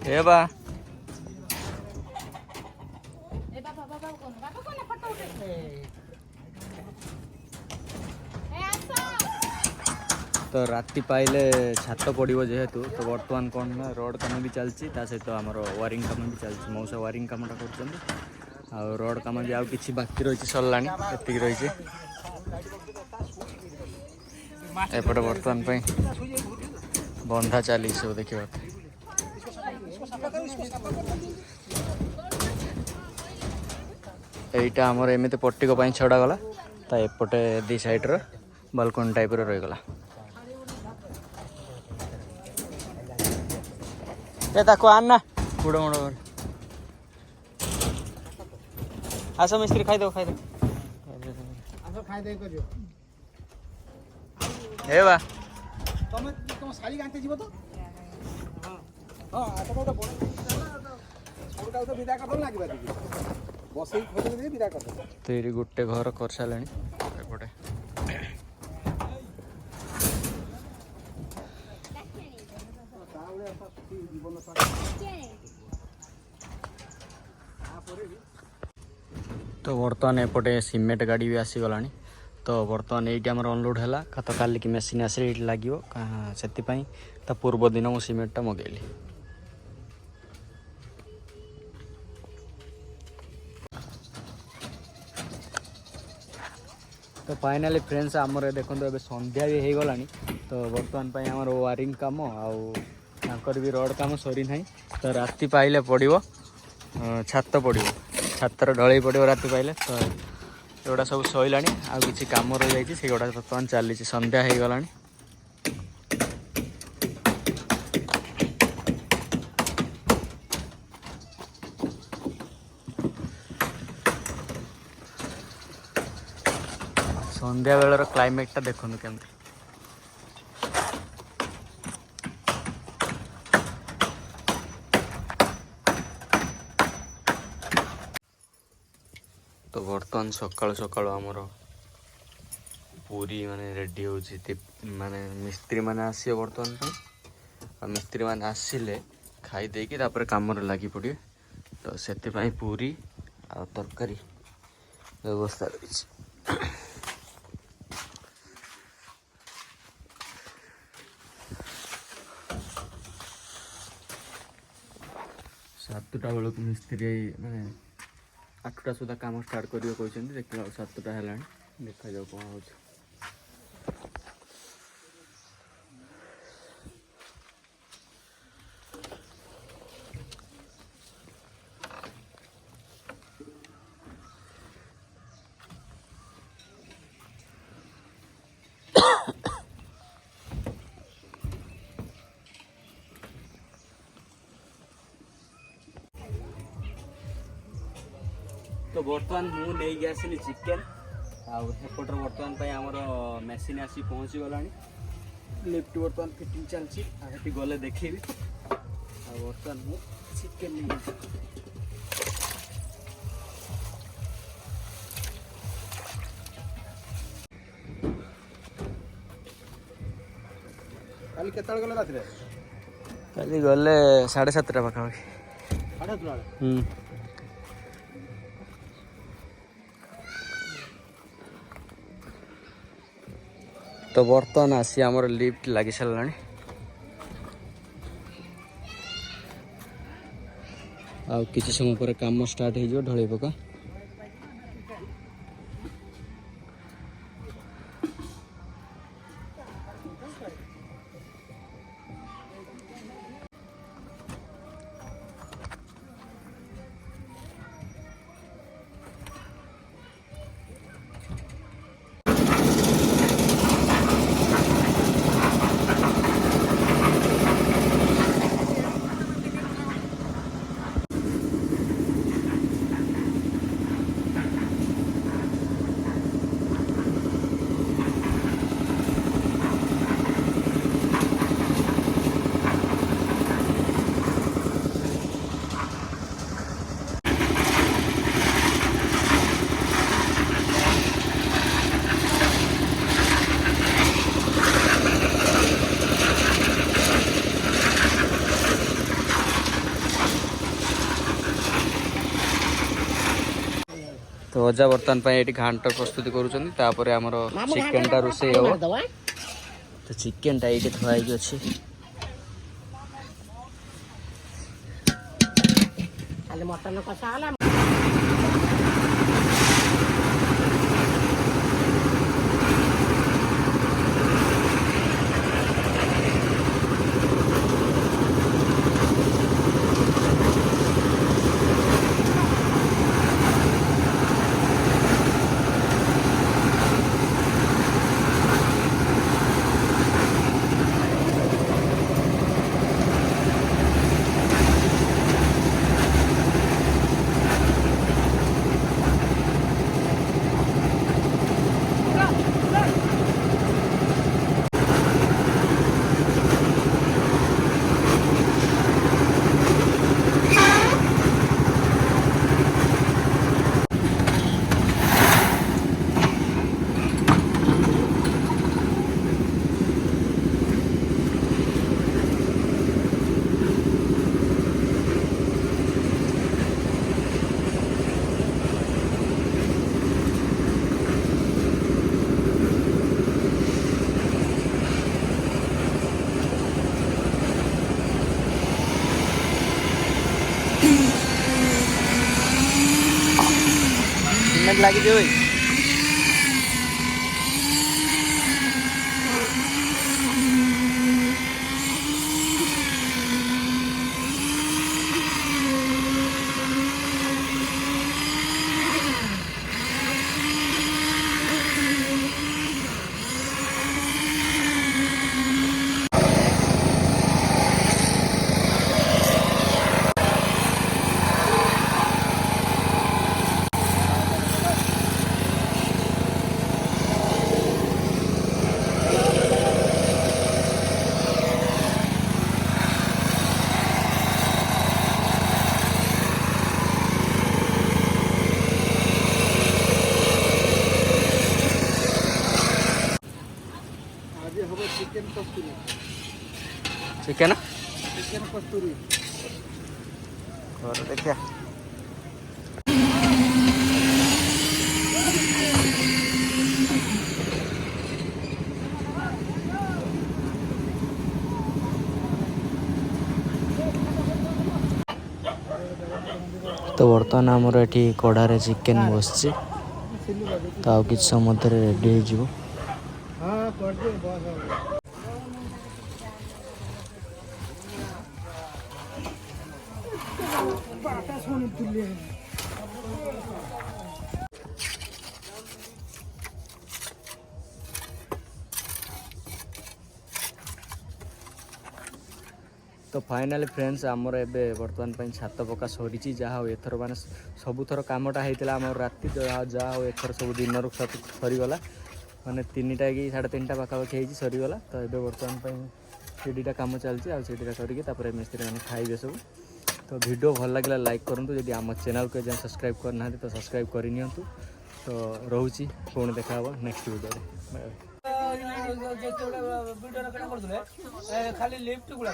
ଏ ବା तो राति पाइले छात पड़ो जेहेतु तो बर्तमान कौन ना रोड काम भी चलती सहित आम वायरिंग काम भी चलती मौसा वायरिंग कामटा कर रोड काम भी आउ कि बाकी रही सरला एति रही एपटे बर्तमान बंधा चली सब देखिए यहीटा आमर एमती पट्टिक छड़ा गला एपटे दी साइड्र बालकनी टाइप रहीगला आना बुड़ मुड़ आस मिस्त्री खाई दो ए बा तुम साली गांते जीव तो हां तो बड़ छोटा तो विदा कर लागिबा बसई खोज दे विदा कर तो एरी गुट्टे घर कर सालानी एपटे तो बर्तमान एपटे सीमेंट गाड़ी भी आसीगला तो बर्तमान ये अनलोड है तो काली की मेसीन आस लगे से पूर्व दिन मु सीमेंटा मगेली तो फाइनाली फ्रेंड्स आमर देखो ए संध्या भी हो गला तो बर्तमान आमर वायरिंग काम आकर भी रोड काम सरी ना तो राति पाइले पड़ो छात पड़ो छातर ढल पड़ो राति पाइले तो एगुड़ा सब सैला आ कि कम रही जाए बर्तमान चली संध्या हो गला संध्या बेलर क्लाइमेटा देखो केमती तो बर्तमान सकाल सकाल आमर पूरी माने रेडी हो माने मिस्त्री माने आसिए बर्तमान मिस्त्री माने आसिले खाई देकी तापर काम लगी पड़े तो से पूरी आ तरकारी व्यवस्था रही सातटा बेलू मिस्त्री माने 8टा सुधा काम स्टार्ट करियो कहते देखा 7टा है देखा जाओ कौन हो तो बर्तमान मु नहीं आसली चिकेन आउटर बर्तमान आमर मेसीन आसी पहुँची गला लिफ्ट बर्तमान फिटिंग चलती गले देखेबी बर्तमान मु चिकेन नहीं काली केतल गले रात रे काली गले 7:30 पाखापाखि 7:30 तो बर्तमान आसी आमर लिफ्ट लगी सारा आ किसी समय पर काम स्टार्ट हो ढल पका तो अजा बर्तमान पे ये घांट प्रस्तुति करुँच आमर चिकेनटा रोषे हम तो चिकेनटा ये थोड़ी अच्छी मटन कषा लगी जो चिकेन कस्तूरी देखिए तो बर्तमान आमर ये कड़ारे चिकेन बस तो आउ कि समय रेडी हो तो फाइनाली फ्रेंड्स आमर एबे बर्तमान पे छात पका सरी जहाँ एथर माने सबुथर कामटा होता आम राति जहाँ हो एथर सब दिन सरीगला माने 3टा कि 3:30 पाखापाखि सरीगला तो ये बर्तमान पे दुटा कम चलती आटा सरिकी मिस्त्री मैंने खाइबे सब तो वीडियो भल लगे लाइक करूँ जदि आम चैनल को सब्सक्राइब करना तो सब्सक्राइब करनी तो रोची पुणी देखा नेक्स्ट वीडियो खाली लिफ्ट गुड़ा